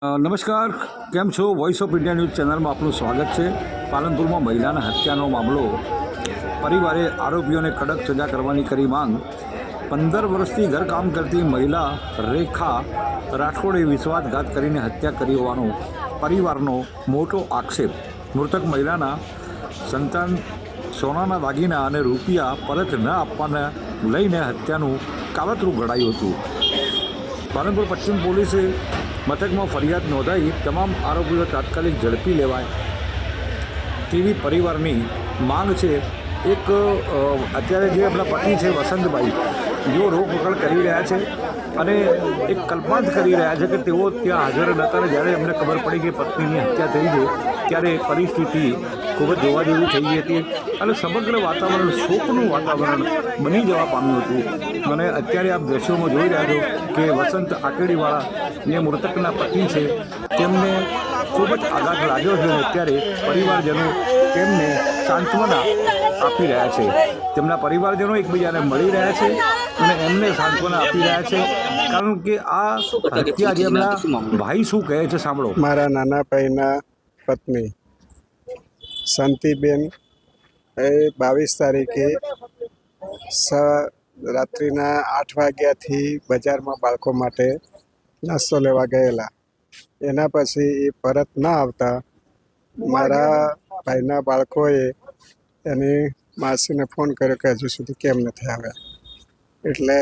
નમસ્કાર, કેમ છો? વોઇસ ઓફ ઇન્ડિયા ન્યૂઝ ચેનલમાં આપનું સ્વાગત છે. પાલનપુરમાં મહિલાના હત્યાનો મામલો. પરિવારે આરોપીઓને કડક સજા કરવાની કરી માંગ. 15 વર્ષથી ઘરકામ કરતી મહિલા રેખા રાઠોડે વિશ્વાસઘાત કરીને હત્યા કરી હોવાનો પરિવારનો મોટો આક્ષેપ. મૃતક મહિલાના સંતાન સોનાના દાગીના અને રૂપિયા પરત ન આપવાને લઈને હત્યાનું કાવતરું ઘડાયું હતું. પાલનપુર પશ્ચિમ પોલીસે મથકમાં ફરિયાદ નોંધાઈ તમામ આરોપીઓ તાત્કાલિક ઝડપી લેવાય તેવી પરિવારની માંગ છે. એક અત્યારે જે આપણા પતિ છે વસંતભાઈ, જેઓ રોકકળ કરી રહ્યા છે અને એક કલ્પાંત કરી રહ્યા છે કે તેઓ ત્યાં હાજર નહોતા અને જ્યારે એમને ખબર પડી કે પત્નીની હત્યા થઈ છે ત્યારે પરિસ્થિતિ ખૂબ જ જોવા જેવી થઈ ગઈ હતી અને સમગ્ર વાતાવરણ શોકનું વાતાવરણ બની જવા પામ્યું હતું. અને અત્યારે આપ દ્રશ્યોમાં જોઈ રહ્યા છો કે વસંત આકેડીવાળા જે મૃતકના પતિ છે તેમને ખૂબ જ આઘાત લાગ્યો છે અને અત્યારે પરિવારજનો તેમને સાંત્વના આપી રહ્યા છે. તેમના પરિવારજનો એકબીજાને મળી રહ્યા છે અને એમને સાંત્વના આપી રહ્યા છે, કારણ કે આ હત્યા જે એમના ભાઈ શું કહે છે સાંભળો. મારા નાના ભાઈના પત્ની શાંતિબેન એ 22 તારીખે રાત્રિના 8 વાગ્યાથી બજારમાં બાળકો માટે નાસ્તો લેવા ગયેલા. એના પછી એ પરત ના આવતા મારા ભાઈના બાળકોએ એની માસીને ફોન કર્યો કે હજુ સુધી કેમ નથી આવ્યા. એટલે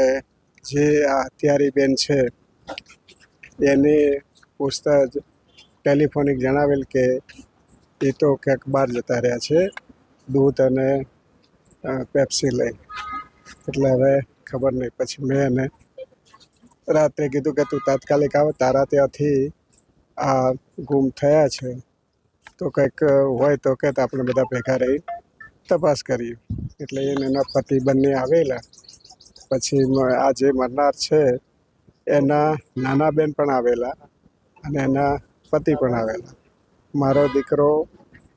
જે આ હત્યારી બેન છે એને પૂછતા જ ટેલિફોનિક જણાવેલ કે એ તો ક્યાંક બહાર જતા રહ્યા છે દૂધ અને પેપ્સી લઈ. એટલે હવે ખબર નહીં. પછી મેં એને રાત્રે કીધું કે તું તાત્કાલિક આવે, તારા ત્યાંથી આ ગુમ થયા છે તો કંઈક હોય તો કે આપણે બધા ભેગા રહી તપાસ કરીએ. એટલે એના પતિ બંને આવેલા. પછી આ જે મરનાર છે એના નાના બેન પણ આવેલા અને એના પતિ પણ આવેલા. મારો દીકરો,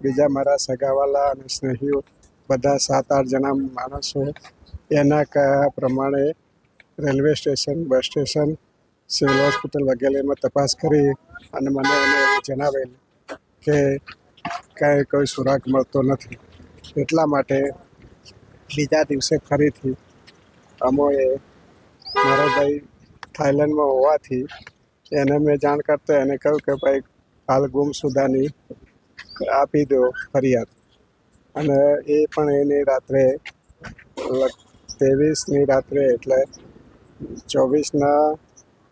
બીજા મારા સગાવાલા અને સ્નેહીઓ બધા 7-8 જણા માણસો એના કયા પ્રમાણે railway station, bus station, civil hospital વગેરેમાં તપાસ કરી અને મને એને જણાવેલ કે કાંઈ કોઈ સુરાગ મળતો નથી. એટલા માટે બીજા દિવસે ફરીથી અમોએ મારો ભાઈ થાઈલેન્ડમાં હોવાથી એને મેં જાણ કરતા એને કહ્યું કે ભાઈ હાલ ગુમસુદાની આપી દો ફરિયાદ. અને એ પણ એની રાત્રે 23ની રાત્રે એટલે 24ના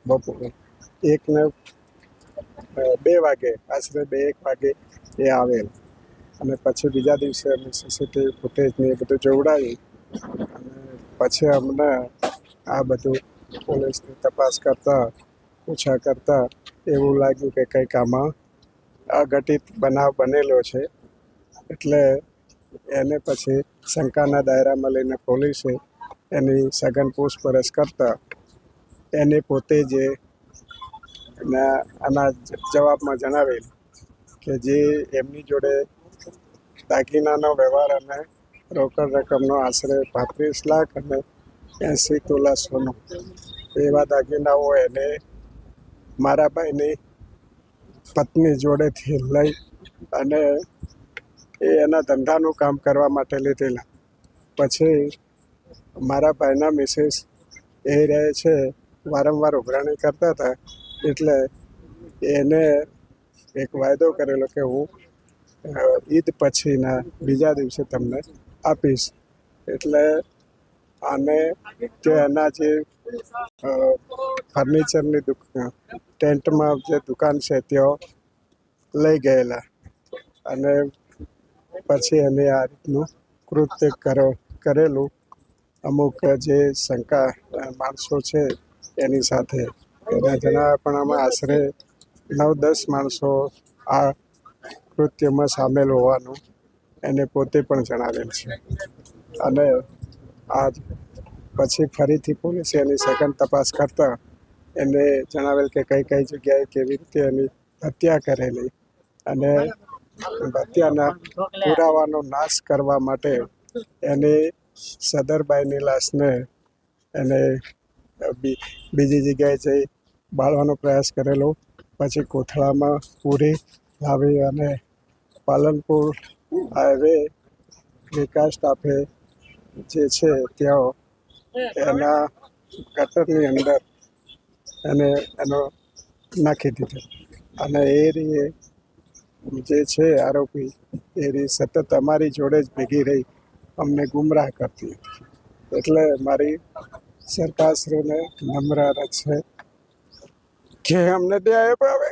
બપોરે 1 વાગે, આશરે 2-1 વાગે એ આવેલ. અને પછી બીજા દિવસે અમે સીસીટીવી ફૂટેજને એ બધું જોવડાવ્યું અને પછી અમને આ બધું પોલીસની તપાસ કરતાં, પૂછા કરતાં એવું લાગ્યું કે કંઈક આમાં અઘટિત બનાવ બનેલો છે. એટલે એને પછી શંકાના દાયરામાં લઈને પોલીસે એની સઘન પૂછપરછ કરતાં એને પોતે જે આના જવાબમાં જણાવેલ કે જે એમની જોડે દાગીનાનો વ્યવહાર અને રોકડ રકમનો આશરે 35 લાખ અને 80 તોલા સોનું એવા દાગીનાઓ એને મારા ભાઈની પત્ની જોડેથી લઈ અને એ એના ધંધાનું કામ કરવા માટે લીધેલા. પછી મારા ભાઈના મિસિસ એ રહે છે વારંવાર ઉઘરાણી કરતા હતા. એટલે એને એક વાયદો કરેલો કે હું ઈદ પછીના બીજા દિવસે તમને આપીશ. એટલે આને જે એના જે ફર્નિચરની દુકાન, ટેન્ટમાં જે દુકાન છે ત્યાં લઈ ગયેલા અને પછી એને આ રીતનું કૃત્ય કરેલું. અમુક જે શંકા માણસો છે એની સાથે એના જણાવ્યા પણ આમાં આશરે 9-10 માણસો આ કૃત્યમાં સામેલ હોવાનું એને પોતે પણ જણાવેલ છે. અને આજ પછી ફરીથી પોલીસે એની સઘન તપાસ કરતાં એને જણાવેલ કે કઈ કઈ જગ્યાએ કેવી રીતે એની હત્યા કરેલી અને હત્યાના પુરાવાનો નાશ કરવા માટે એને સદરબાઈની લાશને એને બીજી જગ્યાએ જઈ બાળવાનો પ્રયાસ કરેલો પછી કોથળામાં પૂરી લાવી અને પાલનપુર હાઈવે વિકાસ સ્ટાફે જે છે ત્યાં એના ગટરની અંદર એનો નાખી દીધો અને એ રીએ જે છે આરોપી એ રી સતત અમારી જોડે જ ભેગી રહી અમને ગુમરાહ કરતી હતી. એટલે મારી સરકારશ્રીને નમ્ર અરજ છે કે અમને ન્યાય અપાવે.